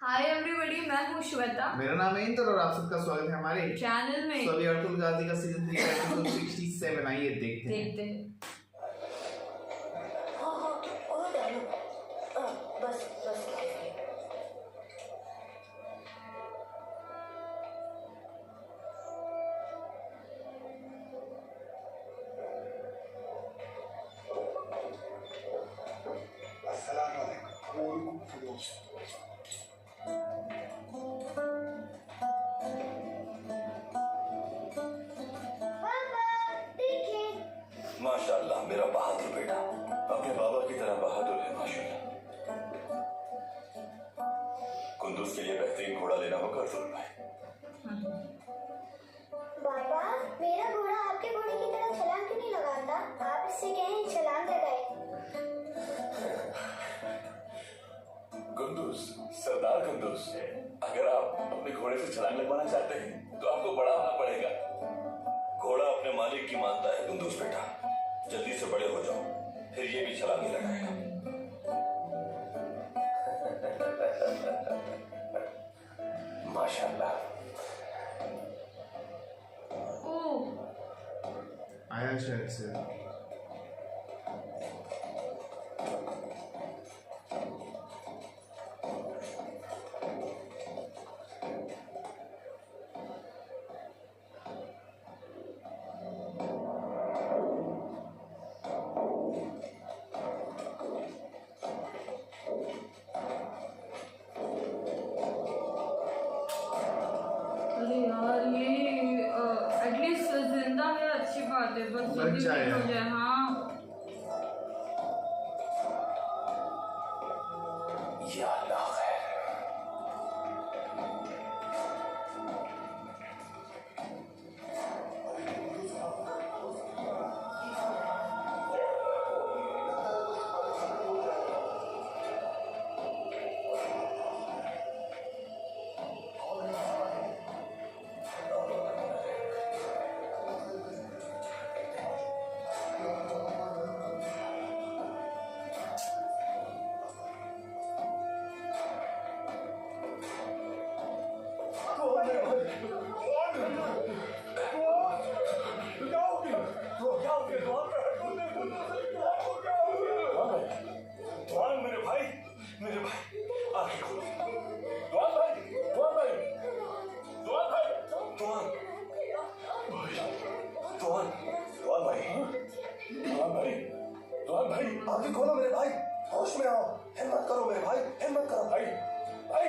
Hi everybody, मैं हूँ श्वेता। मेरा नाम है इंद्र और आप सबका स्वागत है हमारे चैनल में। सभी अर्तुल गांधी का सीजन 3 का एपिसोड 67। आइए देखते हैं। हाँ और डालो। बस अस्सलाम वालेकुम। माशाअल्लाह मेरा बहादुर बेटा अपने बाबा की तरह बहादुर है माशाअल्लाह। कुंदूज के लिए बेहतरीन घोड़ा लेना होगा अर्तुल भाई। बाबा, मेरा घोड़ा आपके घोड़े की तरह छलांग क्यों नहीं लगाता? आप इससे कहें छलांग लगाए। कुंदूज, सरदार कुंदूज, अगर आप अपने घोड़े से छलांग लगवाना चाहते हैं तो आपको बड़ा होना पड़ेगा। घोड़ा अपने मालिक की मानता है कुंदूज बेटा, जल्दी से बड़े हो जाओ, फिर ये भी छलांग लगाएगा। माशाअल्लाह। आया शायद से। अरे यार, ये एटलीस्ट जिंदा है, अच्छी बात है, बस जल्दी ठीक हो जाए। हाँ, या अल्लाह खैर। मेरे भाई आंखें खोलो। दुआन भाई, दुआन भाई, दुआन भाई, दुआन दुआन दुआन भाई, दुआन भाई, दुआन भाई, आंखें खोलो मेरे भाई, होश में आओ, हिम्मत करो मेरे भाई, हिम्मत करो। भाई भाई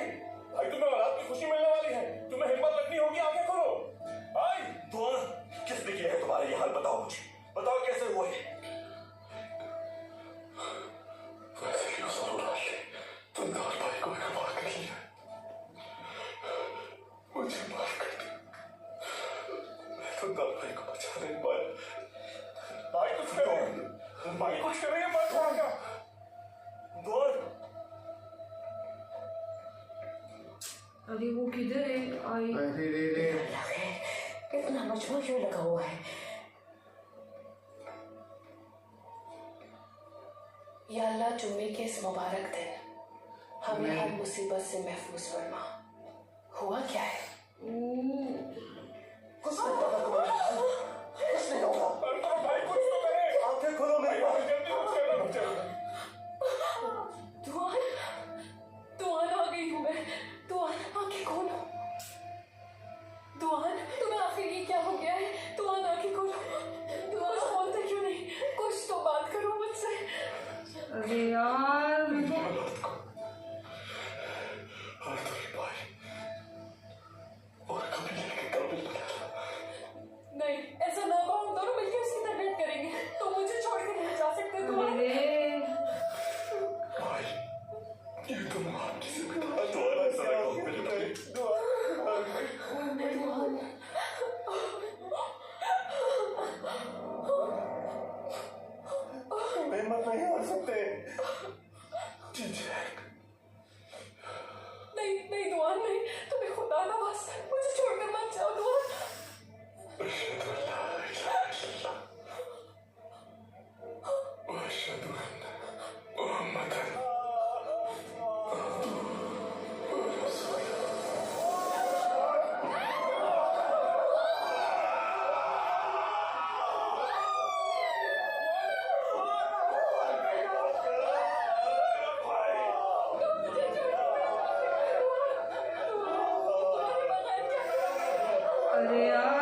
भाई, तुम्हें औलाद की खुशी मिलने वाली है, तुम्हें हिम्मत रखनी होगी, आंखें खोलो भाई। दुआन, किसने किया है तुम्हारे ये हाल? बताओ मुझे, बताओ कैसे हुए? तुमने और भाई को अगवा कर लिया, मुझे माफ कर दो। मैं तो दल भाई को बचा नहीं पाया। भाई कुछ करे, भाई कुछ करे, मत छोड़ना। दौड़। अरे वो किधर है? आई अरे इतना मजबूर क्यों लगा हुआ है? या अल्लाह, जुम्मे के इस मुबारक दिन हमें हर मुसीबत से महफूज फरमा। हुआ क्या है? कुछ नहीं होगा, कुछ नहीं होगा। भाई कुछ तो करे, आंखें खोलो मेरे भाई, जल्दी कुछ करना। दुआन, दुआन आ गई हूँ मैं। दुआन, आंखें खोलो। दुआन, तुम्हें आखिर ये क्या हो गया है? दुआन, आंखें खोलो। दुआन, बोलते क्यों नहीं? कुछ तो बात करो मुझसे। अरे यार, नहीं, ऐसा ना कहो, हम दोनों मिलकर उसकी तबीयत अरे यार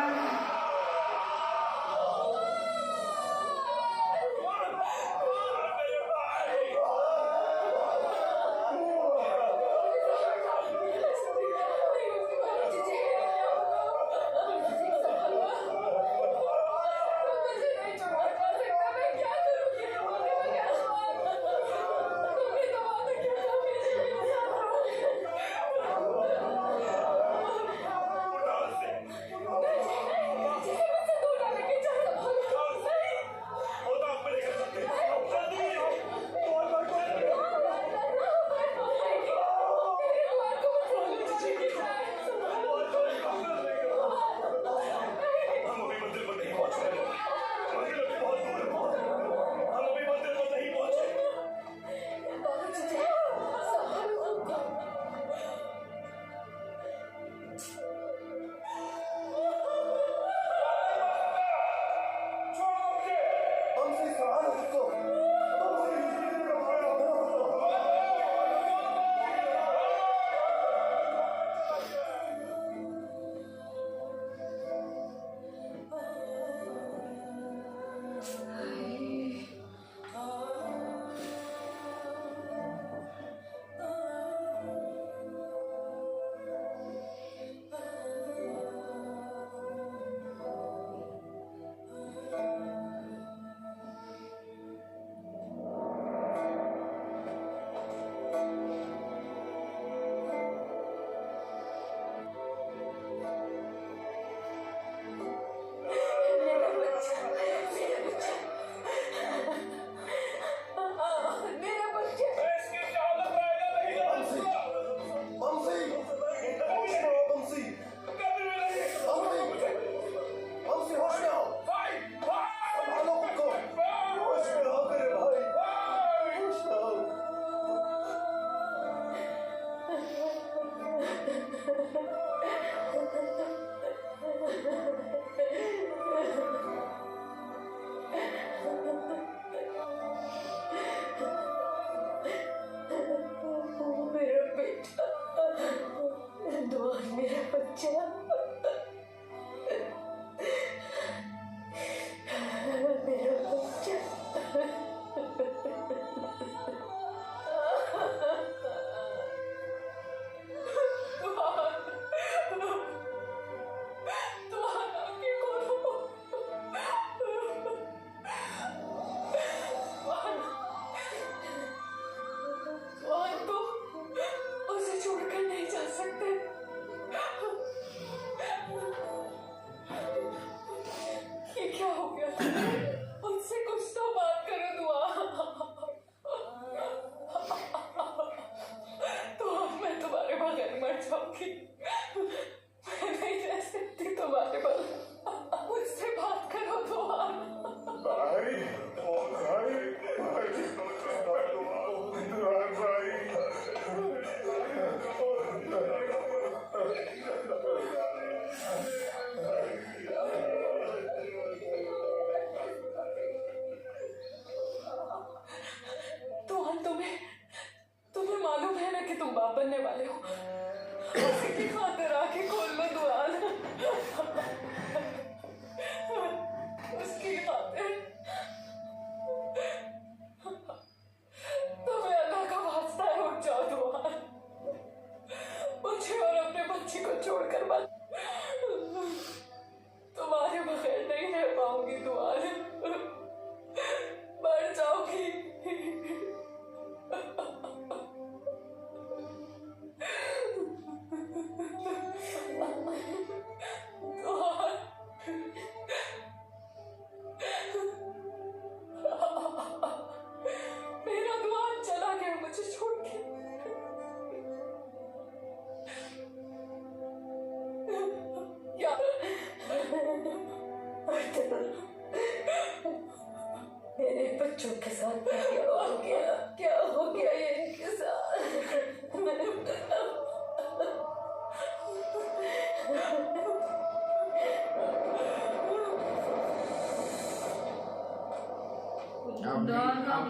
बच्चों के साथ क्या हो गया, क्या हो गया ये इनके साथ।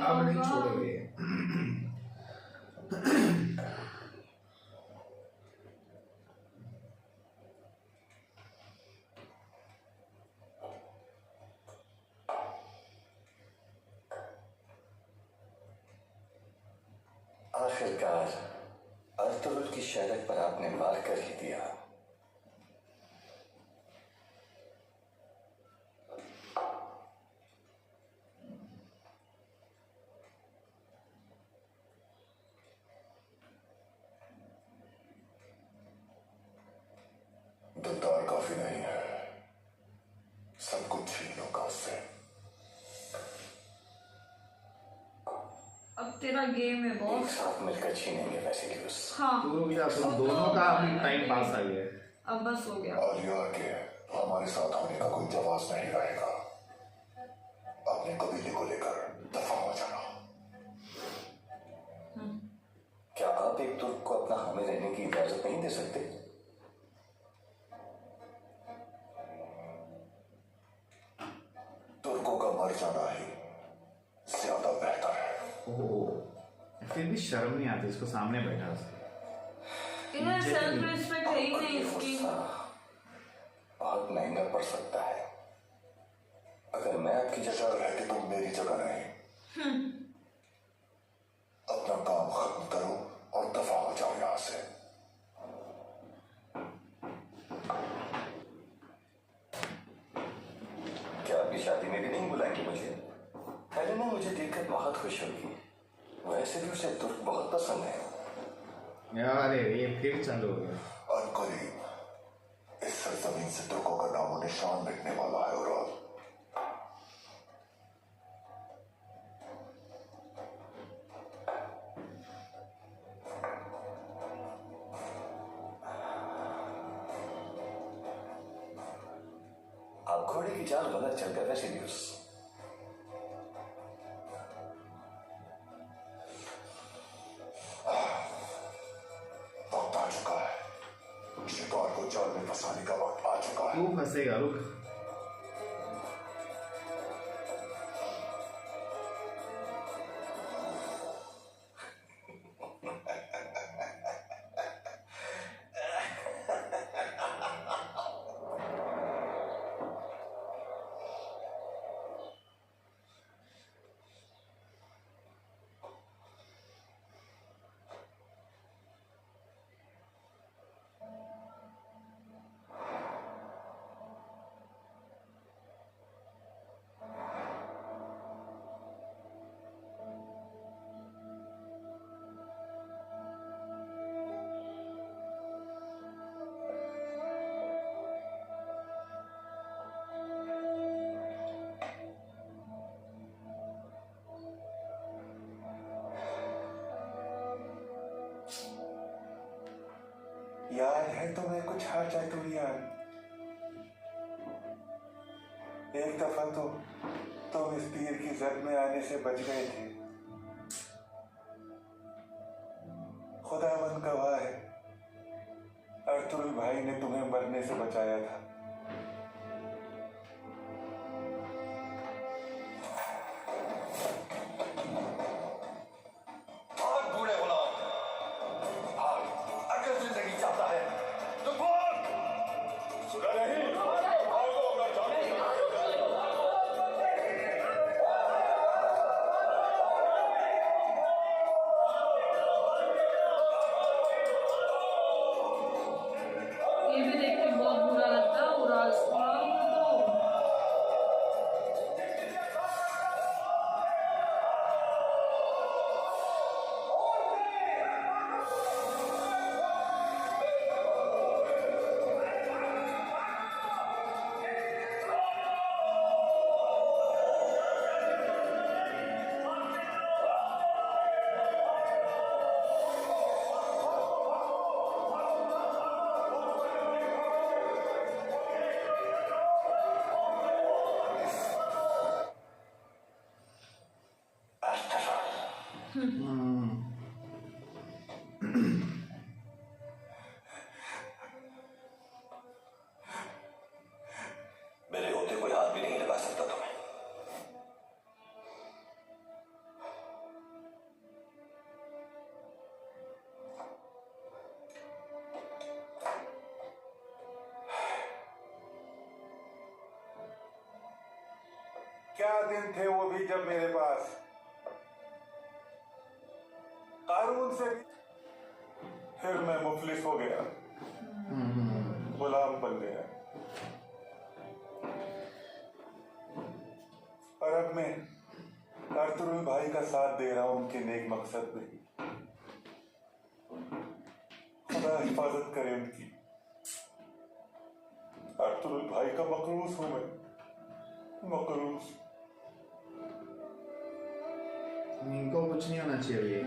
अब नहीं छोड़ेंगे। आखिरकार अर्तुगरुल की शहरत पर आपने वार कर ही दिया। दत्तार काफी नहीं है, सब कुछ छीन लो का उससे। अब तेरा गेम है एक बॉस। साथ मिलकर छीनेंगे वैसिलियस। हाँ तो क्या तुम दोनों का अभी टाइम पास आ गया है। अब बस हो गया। आर्या के हमारे साथ होने का कोई जवाब नहीं रहेगा। अपने कबीले को लेकर दफा हो जाना। क्या आप एक तुर्क को अपना हामी रहने की इजाजत नहीं दे सकते? तुर्कों का मर जाना ही ज्यादा बेहतर है। ओह, फिर भी शर्म नहीं आती इसको सामने बैठा से। इन्हें सेल्फ रिस्पेक्ट है ही नहीं इसकी। बहुत महंगा पड़ सकता है। अगर मैं आपकी जगह शर है कि तुम मेरी जगह नहीं। अपना काम खत्म करो और दफा हो जाओ यहां से। क्या आपकी शादी में भी नहीं बुलाएंगे मुझे? हेलेना मुझे देखकर बहुत खुश होगी। वैसे भी उसे तुर्क बहुत पसंद है। यार ये फिर चालू हो गया। अनकरीब इस सरजमीन से तुर्कों का नामो निशान मिटने वाला है। और आप घोड़े की चाल गलत चल गए वैसिलियस। वक्त आ चुका है। शिकार को जाल में फंसाने का वक्त आ चुका है। तू फंसेगा, रुक। याद है तुम्हें कुछ हार चातुर्यान? एक दफा तो तुम इस तीर की जद में आने से बच गए थे। खुदावंद गवाह है, अर्तुगरुल भाई ने तुम्हें मरने से बचाया था। ये भी देख के बहुत बुरा लगता है। उड़ाल तो मेरे होते कोई हाथ भी नहीं लगा सकता तुम्हें। क्या दिन थे वो भी जब मेरे पास कारून से मुफलिस हो गया, गुलाम बन गया। और अब मैं अर्तुगरुल भाई का साथ दे रहा हूं उनके नेक मकसद में। खुदा हिफाजत करे उनकी। अर्तुगरुल भाई का मकरूज हूं मैं, मकरूज। इनको कुछ नहीं होना चाहिए।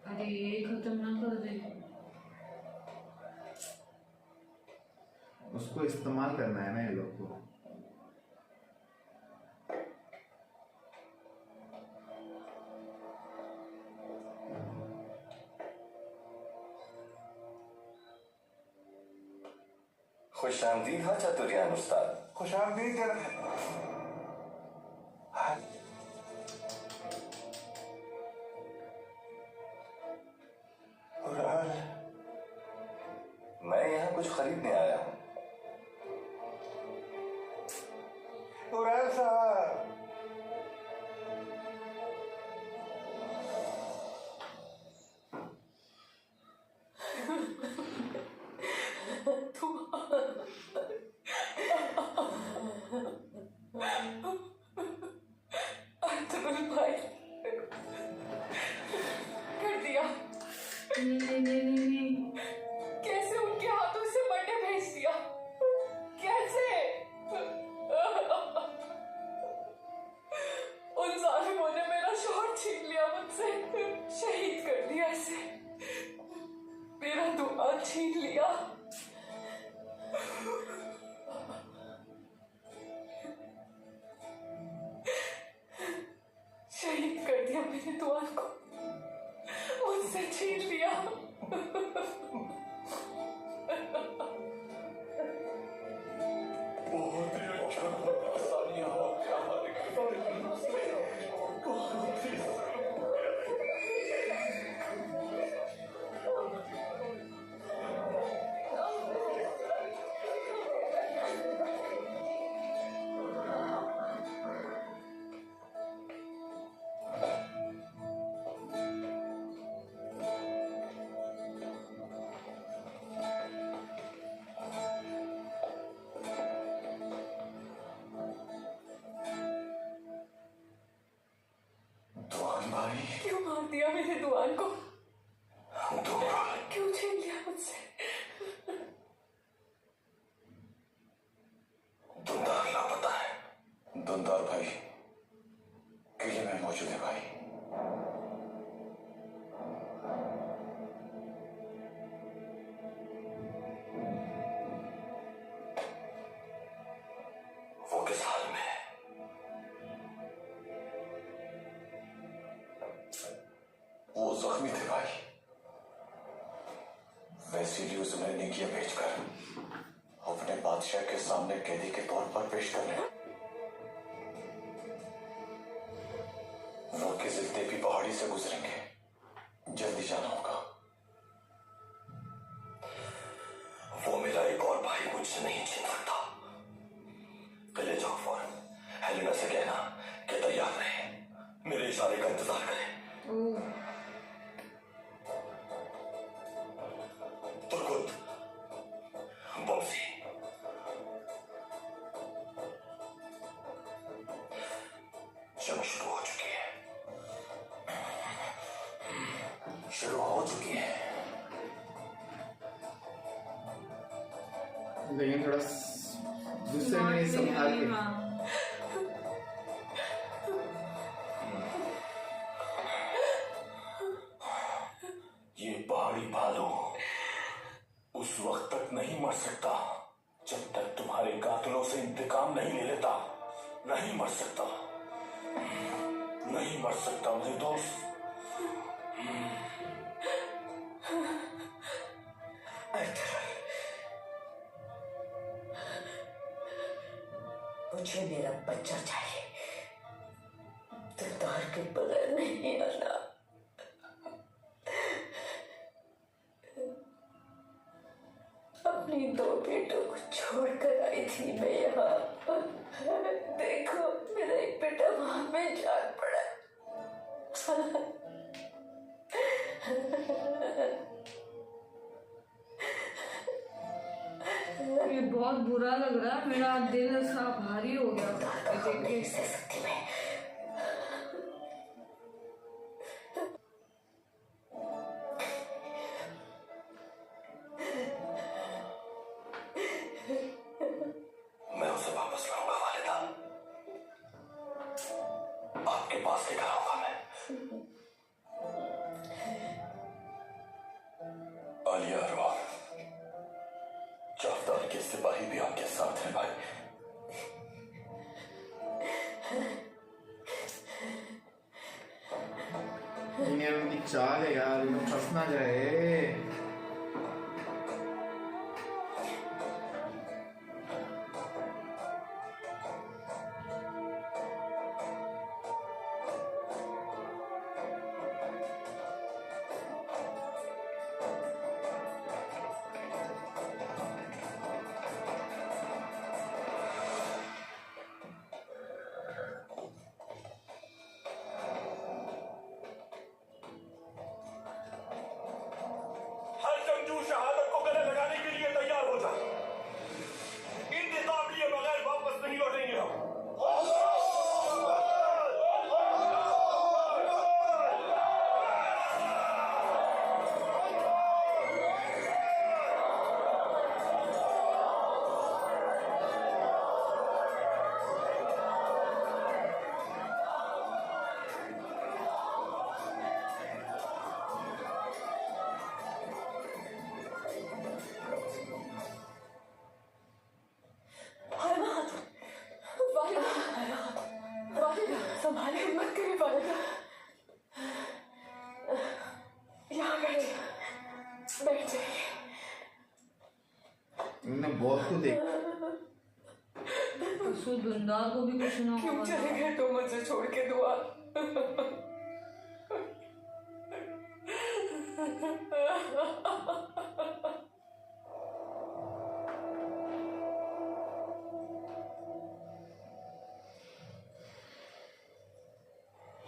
अरे ये खत्म ना कर दे। उसको इस्तेमाल करना है ना ये लोग को। खुश आमदीद हाँ चतुरियान उस्ताद। खुशामदीद कर मैं यहाँ कुछ खरीदने आया हूँ। उरैल साहब, अर्तुगरुल भाई कर दिया। नहीं। कैसे उनके हाथों से मरने भेज दिया? कैसे? उन जालिमों ने मेरा शौहर छीन लिया मुझसे, शहीद कर दिया इसे, मेरा दुआ छीन लिया। शहीद कर दिया मेरे दुआ को, मुझसे छीन लिया। बहुत ही अच्छा सानिया दुआन भाई, क्यों मार दिया मेरे दुआन को? दोरा क्यों छीन लिया मुझसे? दुंदार लापता है। दुंदार भाई किले में मौजूद है भाई। वो किस हाल में है? वो जख्मी थे भाई, वैसीली उसे मैंने किया भेजकर अपने बादशाह के सामने कैदी के तौर पर पेश करने। वो किसी देवी पहाड़ी से गुजरेंगे, जल्दी जाना होगा। वो मेरा एक और भाई मुझसे नहीं छीन सकता। पहले जाओ फौरन हेलेना से कहना कि तैयार रहे, मेरे इशारे का इंतजार करें। तुर्कुत, बमसी, जंग शुरू हो चुकी है, शुरू हो चुकी है। लेकिन थोड़ा गुस्से में संभाल के। हाँ। ये पहाड़ी भालू उस वक्त तक नहीं मर सकता जब तक तुम्हारे कातिलों से इंतकाम नहीं ले लेता। नहीं मर सकता, नहीं मर सकता मेरे दोस्त। मुझे मेरा बच्चा चाहिए, दिलदार के बगैर नहीं आना। अपनी 2 बेटों को छोड़कर आई थी मैं यहाँ। देखो मेरा एक बेटा वहां में जान पड़ा। ये बहुत बुरा लग रहा है, मेरा दिल सा भारी हो गया देख के। मैं उसे वापस लाऊंगा वालिदा, आपके पास लेकर आऊंगा मैं। आलिया रोहन, जाफदार के सिपाही भी आपके साथ हैं भाई। ये उनकी चाल है यार, ये फंस ना जाए। हर जंगजू शहादत को गले लगाने के लिए तैयार हो जा। इंतजाम लिए बगैर वापस नहीं लौटेंगे हम। संभाले, हिम्मत करिए वालिदा। यहाँ बैठिए, बैठ जाइए। इन्होंने बहुत को देख। दुंदा को भी कुछ ना क्यों होगा। चले गए तो मुझे छोड़ के दुआ।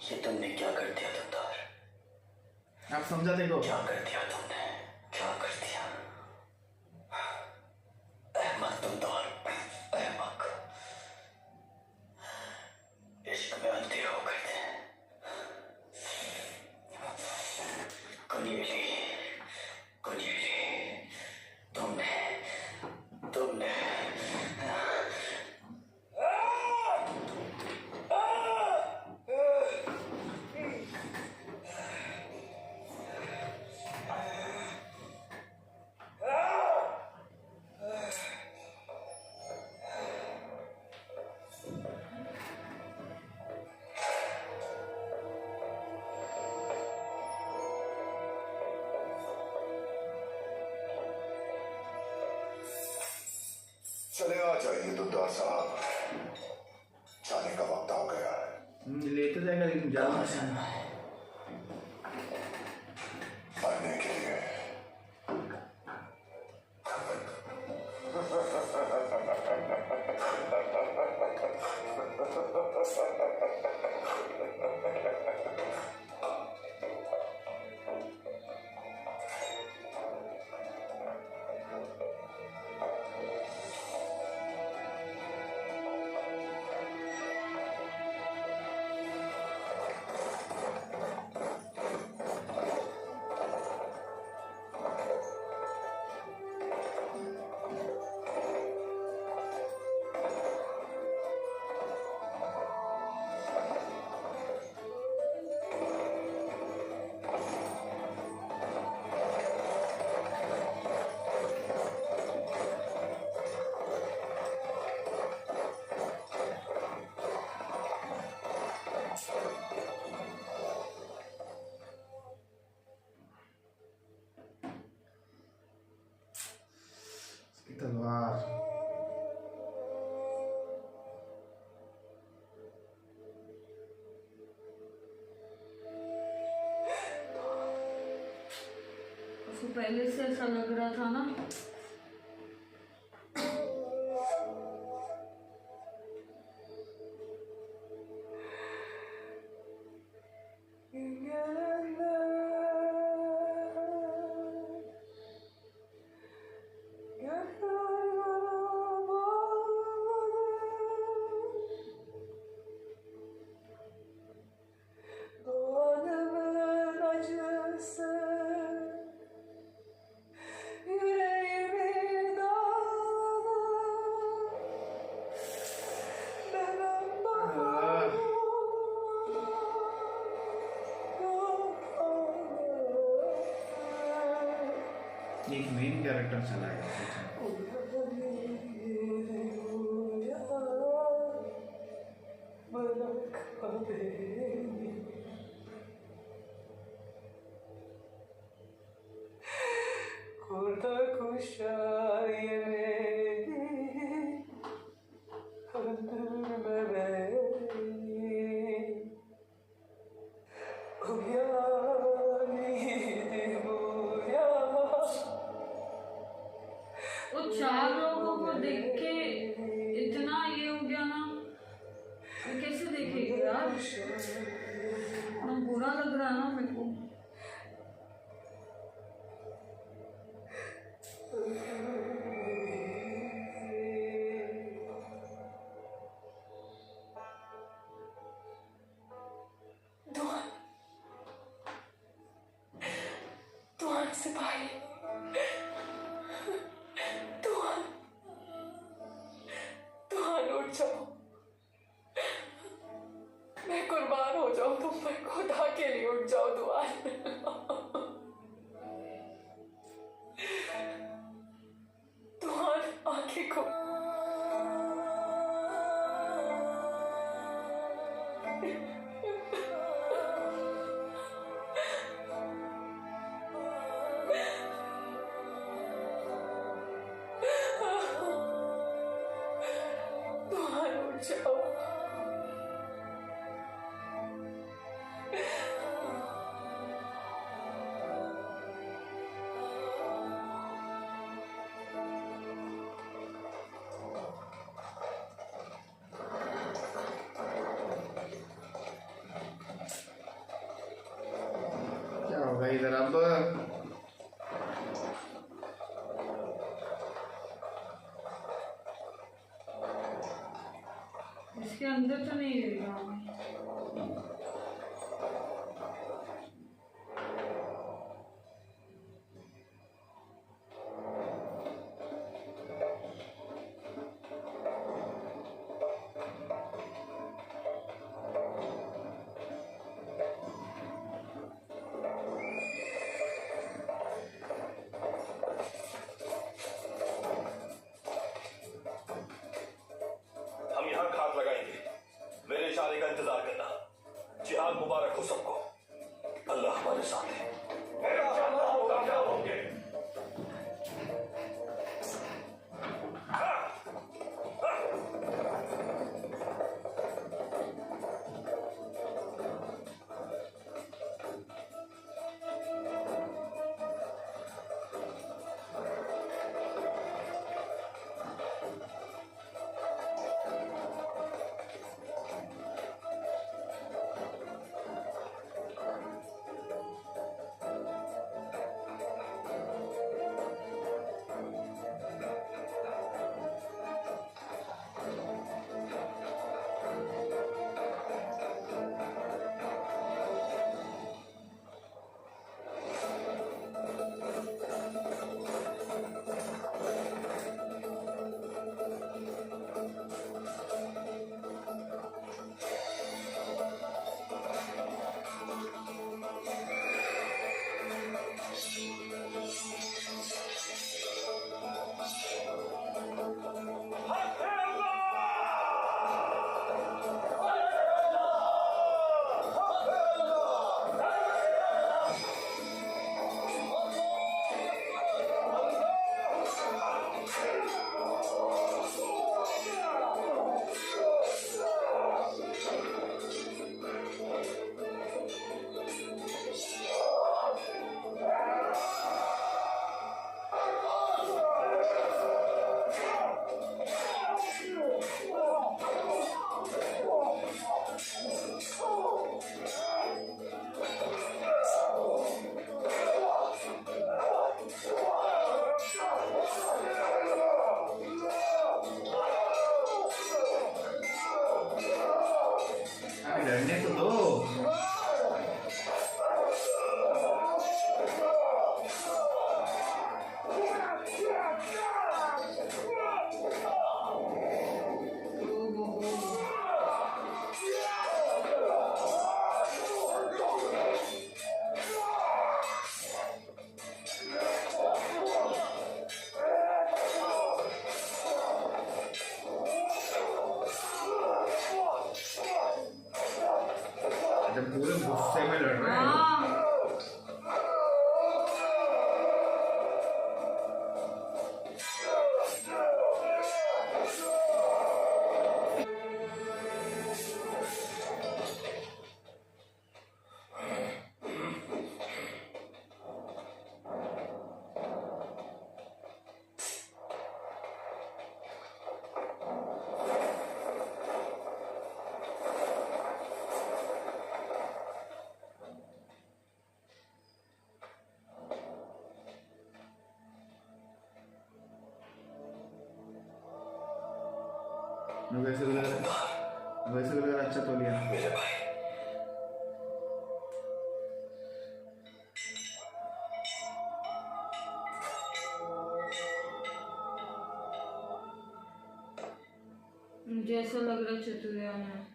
ये तुमने क्या कर दिया दुंदार? आप समझा देखो। क्या कर दिया तुमने? क्या कर दिया? अहमक दुंदार, अहमक। इश्क में अंधे हो गए थे। कुनीली, कुनीली, तुमने तुमने चले आ जाइए दुद्दार साहब, जाने का वक्त आ गया है। लेते जाएगा लेकिन जाना मरने के लिए। उसको पहले से ऐसा लग रहा था ना। एक मेन कैरेक्टर चला गया। वो 4 लोगों को देख के इतना ये हो गया ना, ये कैसे देखेगी यार, इतना बुरा लग रहा है ना मेरे को। दुआन सिपाही, दुआन उठ जाओ, मैं कुर्बान हो जाऊं तुम पर, खुदा के लिए उठ जाओ दुआन। दुआन आंखें खोल। दुआन उठ जाओ। क्या होगा इधर अब? इसके अंदर तो नहीं रहेगा। हम यहाँ खाट लगाएंगे, मेरे इशारे का इंतजार करना। जिहाद मुबारक हो सबको, अल्लाह हमारे साथ है। लड़ने तो दो। जब पूरे गुस्से में लड़ रहे हैं। हाँ वैसे लग रहा अच्छा तो लिया मेरे भाई। मुझे ऐसा लग रहा है चतुर्या में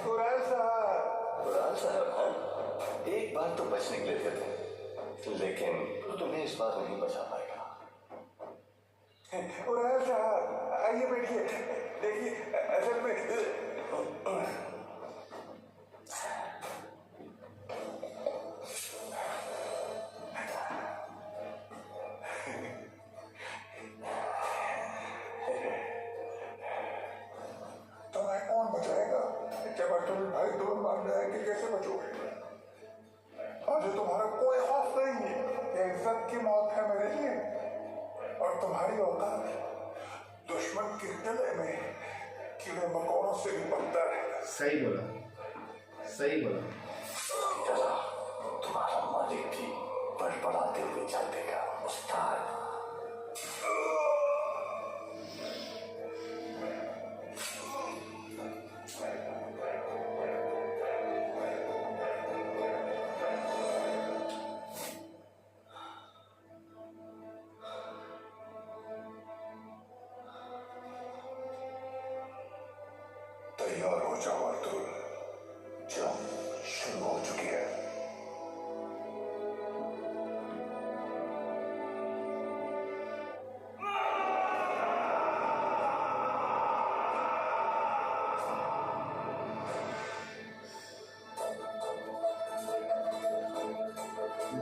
कुरान साहब, हाँ, एक बार तो बच निकले थे तुम, लेकिन तुम्हें इस बार नहीं बचा पाएगा। कुरान साहब आइए बैठिए। देखिए असल में तुम्हें कौन बचाएगा जब तुम्हें भाई तुम्हें मार जाएंगे, कैसे बचोगे? मुझे तुम्हारा कोई खौफ नहीं है, ये इज्जत की मौत है मेरे लिए, और तुम्हारी औकात दुश्मन के गले में कीड़े मकोड़ों से भी बदतर है। सही बोला, सही बोला। तुम्हारा मालिक भी बड़बड़ाते हुए चल देगा उस्ताद। तैयार हो जाओ अर्तुल, जंग शुरू हो चुकी है।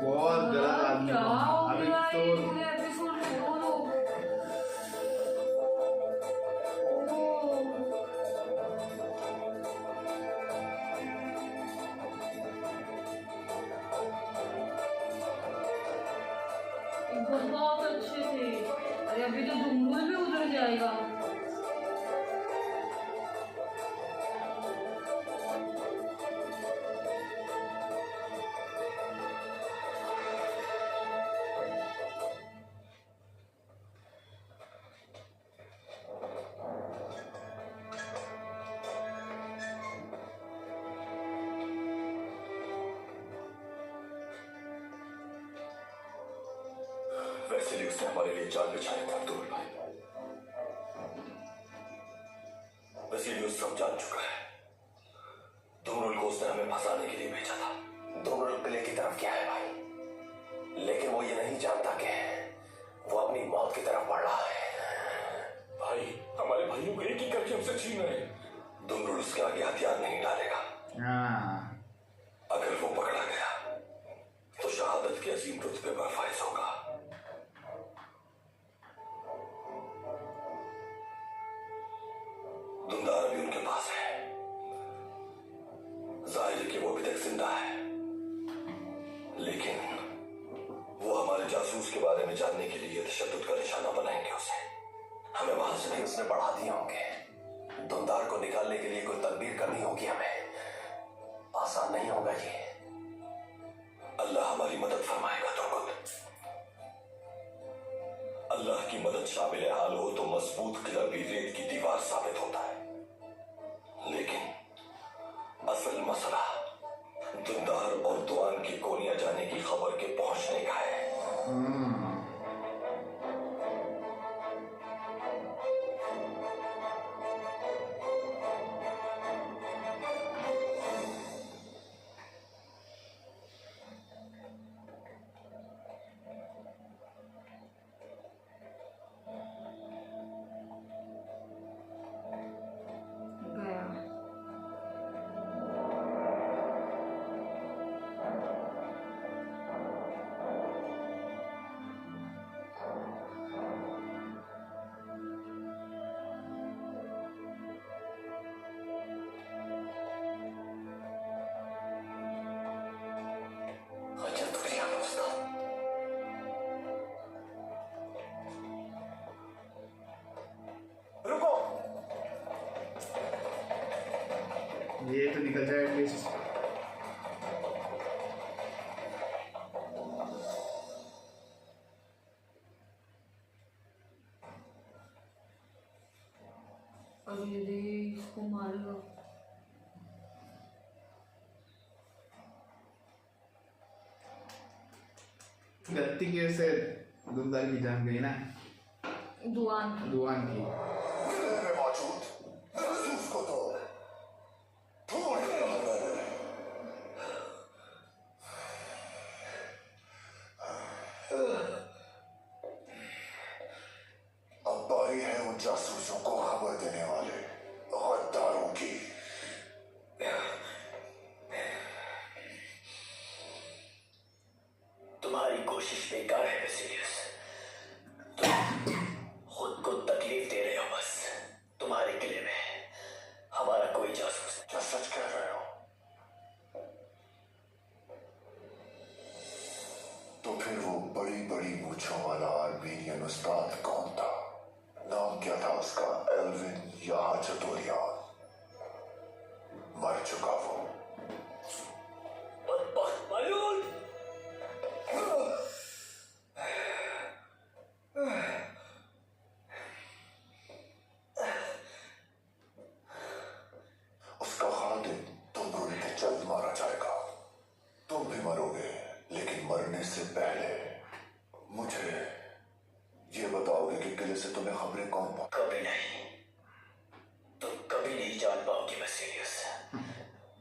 बहुत गलत आदमी क्या हो अभी गया तो ये पूरे एपिसोड में बोलो। बहुत अच्छे थे। अरे अभी तो धुमडुल भी उधर जाएगा। वैसे उसने हमारे लिए जाल बिछाया था अब्दुल भाई। वसीली सब जान चुका है। धूमरुल को उसने हमें फंसाने के लिए भेजा था। धूमरुल किले की तरफ क्या है भाई, लेकिन वो ये नहीं जानता कि वो अपनी मौत की तरफ बढ़ रहा है। भाई हमारे भाइयों को एक ही करके हमसे छीन रहे हैं। धूमरुल उसके आगे हथियार नहीं डालेगा। हाँ अगर वो पकड़ा गया तो शहादत के अजीम रुतबे पर फायज होगा। धुंधार अभी उनके पास है, जिंदा है, लेकिन वो हमारे जासूस के बारे में जानने के लिए तशद्दुद का निशाना बनाएंगे उसे। हमें वहां से भी उसने बढ़ा दिए होंगे। दुमदार को निकालने के लिए कोई तदबीर करनी होगी हमें। आसान नहीं होगा ये। अल्लाह हमारी मदद फरमाएगा। तुर्गुत, अल्लाह की मदद शामिल हाल हो तो मजबूत किला भी रेत की दीवार साबित होता है, लेकिन असल मसला दुमदार और दुआन की गोलियां जाने की खबर के पहुंचने का है। गया। अच्छा तो क्या दोस्तों, रुको। ये तो निकल जाए एटलीस्ट। अब यदि इसको मारेगा गलती की वजह से दुमदार की जान गई ना, दुआन दुआन की। में मौजूद जासूस को तो ढूंढ रहा है। अब बारी है उन जासूसों को खबर देने वाले गद्दारों की। तुम्हारी कोशिश बेकार है वेसिलियस। तुम खुद को तकलीफ दे रहे हो बस। तुम्हारे किले में हमारा कोई जासूस नहीं। क्या सच कह रहे हो? तो फिर वो बड़ी बड़ी मूंछों वाला आर्मेनियन उस्ताद कौन था? नाम क्या था उसका? एल्विन या चतुरियान? मर चुका वो। बदबख्त मायून। उसका खातिन तुमरुल के जल्द मारा जाएगा। तुम भी मरोगे, लेकिन मरने से पहले मुझे ये बताओगे कि किले से तुम्हें खबरें कौन पहुंचा? कभी नहीं, तुम कभी नहीं जान पाओगे वेसिलियस।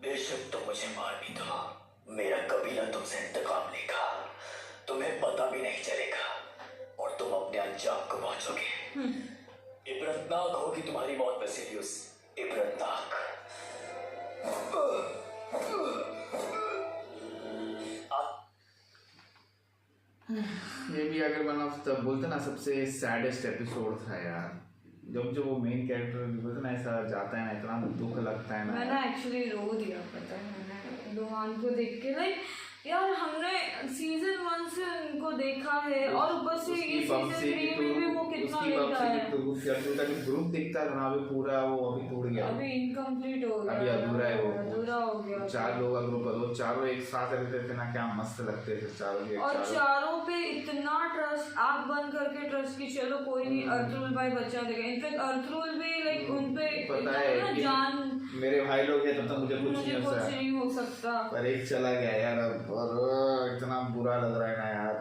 बेशक तुम मुझे मार भी दो, मेरा कबीला तुमसे इंतकाम लेगा। तुम्हें पता भी नहीं चलेगा और तुम अपने अंजाम को पहुंचोगे। इबरतनाक होगी तुम्हारी मौत वेसिलियस, इबरतनाक। ये भी अगर वन ऑफ द बोलते ना सबसे सैडेस्ट एपिसोड था यार। जब वो मेन कैरेक्टर बोलते ना ऐसा जाता है ना, इतना दुख लगता है ना। मैंने एक्चुअली रो दिया, पता है मैंने दुआन को देख के। लाइक यार हमने सीजन 1 से उनको देखा है और ऊपर से ये सीजन 3 में भी वो कितना लेट आया है। ग्रुप दिखता था ना, अभी पूरा वो अभी टूट गया, अभी इनकम्प्लीट हो गया, अभी अधूरा है वो। अधूरा हो गया। 4 लोगों का ग्रुप है, वो चारों एक साथ रहते थे ना, क्या मस्त लगते थे चारों के और चारों पे इतना ट्रस्ट, आँख बंद करके ट्रस्ट की चलो कोई नहीं, अर्थरुल भाई बचा देगा। इनफैक्ट अर्थरुल भी लाइक उनपे पता है ना कि जान मेरे भाई लोग हैं तब तक मुझे कुछ मुझे नहीं हो सकता। पर एक चला गया यार अब, और इतना बुरा लग रहा है ना यार।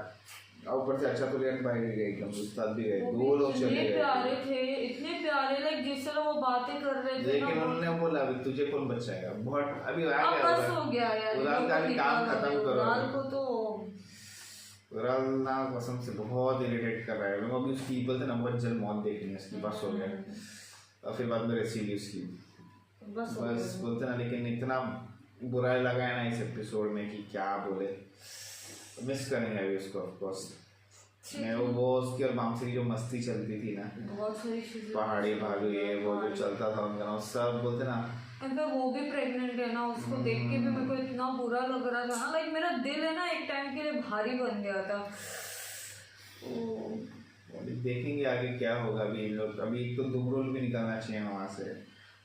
और ऊपर से अच्छा तो रियन भाई भी गए, एकदम उस्ताद भी गए, दो लोग चले इतने गए। प्यारे थे, इतने प्यारे, लाइक जिस तरह वो बातें कर रहे थे लेकिन ना, उन्होंने बोला अभी तुझे कौन बचाएगा, बहुत अभी आ अब गया बस हो गया यार। उड़ान का भी काम खत्म करो। उड़ान को तो उड़ान ना कसम से बहुत इरिटेट कर रहा है। लोग अभी उसकी बोलते ना बहुत जल्द मौत देखनी है उसकी, बस हो गया। और फिर बाद में रेसिली उसकी बस बोलते ना, लेकिन इतना बुरा लगा है ना इस एपिसोड में कि क्या बोले। मिस करेंगे अभी उसको ऑफ कोर्स। मैं वो उसकी और मामसी की जो मस्ती चलती थी ना, बहुत सारी चीजें, पहाड़ी भालू ये वो जो चलता था उनका ना, सब बोलते ना और फिर वो भी प्रेग्नेंट है ना, उसको देख के भी मेरे को इतना बुरा लग रहा था ना, लाइक मेरा दिल है ना एक टाइम के लिए भारी बन गया था। अभी देखेंगे आगे क्या होगा। अभी इन लोग अभी एक तो दुबरुल भी निकलना चाहिए वहाँ से,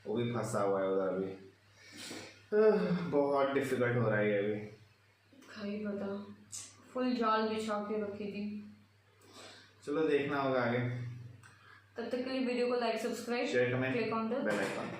वो भी फंसा हुआ है उधर अभी। बहुत डिफिकल्ट हो रहा है ये अभी। खाई पता, फुल जाल बिछा के रखी थी। चलो देखना होगा आगे। तब तक के लिए वीडियो को like, subscribe, share, comment, click on the bell icon.